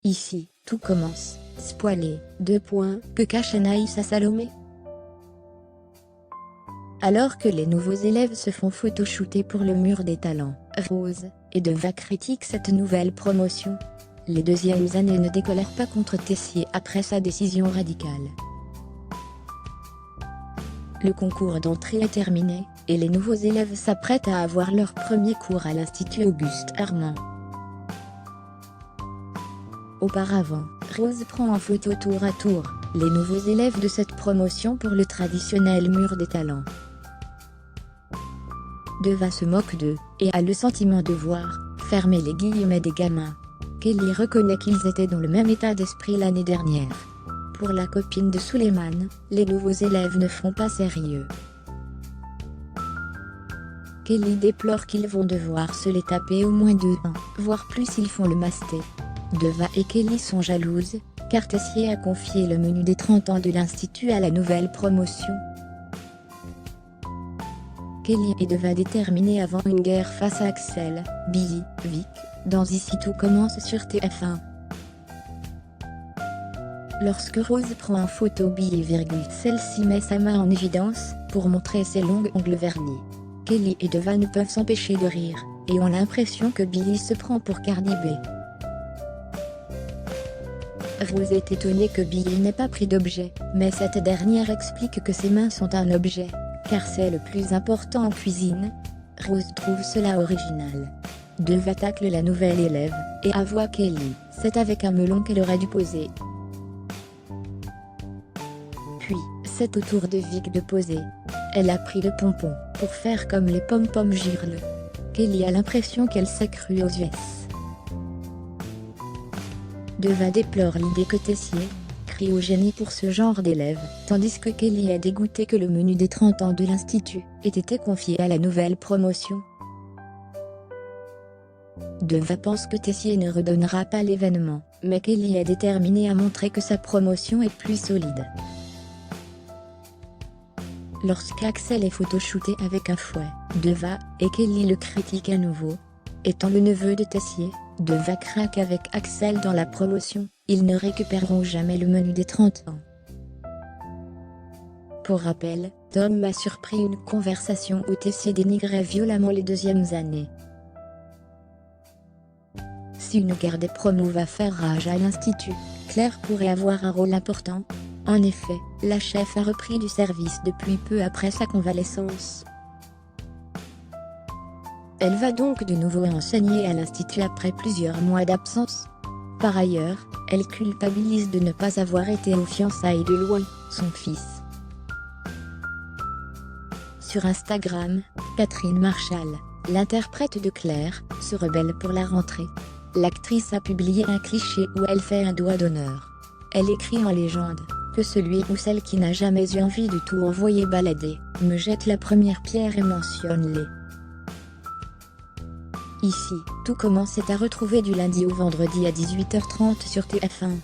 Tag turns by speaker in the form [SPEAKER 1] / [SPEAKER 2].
[SPEAKER 1] Ici, tout commence. Spoilé, 2 points, que cache Anaïs à Salomé? Alors que les nouveaux élèves se font photoshooter pour le mur des talents, Rose et Deva critiquent cette nouvelle promotion. Les deuxièmes années ne décolèrent pas contre Tessier après sa décision radicale. Le concours d'entrée est terminé, et les nouveaux élèves s'apprêtent à avoir leur premier cours à l'Institut Auguste Armand. Auparavant, Rose prend en photo tour à tour les nouveaux élèves de cette promotion pour le traditionnel mur des talents. Deva se moque d'eux, et a le sentiment de voir, fermer les guillemets, des gamins. Kelly reconnaît qu'ils étaient dans le même état d'esprit l'année dernière. Pour la copine de Suleiman, les nouveaux élèves ne font pas sérieux. Kelly déplore qu'ils vont devoir se les taper au moins 2-1, voire plus s'ils font le masté. Deva et Kelly sont jalouses, car Tessier a confié le menu des 30 ans de l'Institut à la nouvelle promotion. Kelly et Deva déterminés avant une guerre face à Axel, Billy, Vic, dans Ici tout commence sur TF1. Lorsque Rose prend en photo Billy, celle-ci met sa main en évidence, pour montrer ses longs ongles vernis. Kelly et Deva ne peuvent s'empêcher de rire, et ont l'impression que Billy se prend pour Cardi B. Rose est étonnée que Billy n'ait pas pris d'objet, mais cette dernière explique que ses mains sont un objet, car c'est le plus important en cuisine. Rose trouve cela original. Deva tacle la nouvelle élève, et avoue Kelly, c'est avec un melon qu'elle aurait dû poser. Puis, c'est au tour de Vic de poser. Elle a pris le pompon, pour faire comme les pom-pom girles. Kelly a l'impression qu'elle s'est crue aux US. Deva déplore l'idée que Tessier crie au génie pour ce genre d'élèves, tandis que Kelly est dégoûtée que le menu des 30 ans de l'Institut ait été confié à la nouvelle promotion. Deva pense que Tessier ne redonnera pas l'événement, mais Kelly est déterminée à montrer que sa promotion est plus solide. Lorsqu'Axel est photoshooté avec un fouet, Deva et Kelly le critiquent à nouveau. Étant le neveu de Tessier, Deva craque avec Axel dans la promotion, ils ne récupéreront jamais le menu des 30 ans. Pour rappel, Tom a surpris une conversation où Tessier dénigrait violemment les deuxièmes années. Si une guerre des promos va faire rage à l'Institut, Claire pourrait avoir un rôle important. En effet, la chef a repris du service depuis peu après sa convalescence. Elle va donc de nouveau enseigner à l'Institut après plusieurs mois d'absence. Par ailleurs, elle culpabilise de ne pas avoir été aux fiançailles de loin, son fils. Sur Instagram, Catherine Marshall, l'interprète de Claire, se rebelle pour la rentrée. L'actrice a publié un cliché où elle fait un doigt d'honneur. Elle écrit en légende que celui ou celle qui n'a jamais eu envie de tout envoyer balader, me jette la première pierre et mentionne les. Ici, tout commence est à retrouver du lundi au vendredi à 18h30 sur TF1.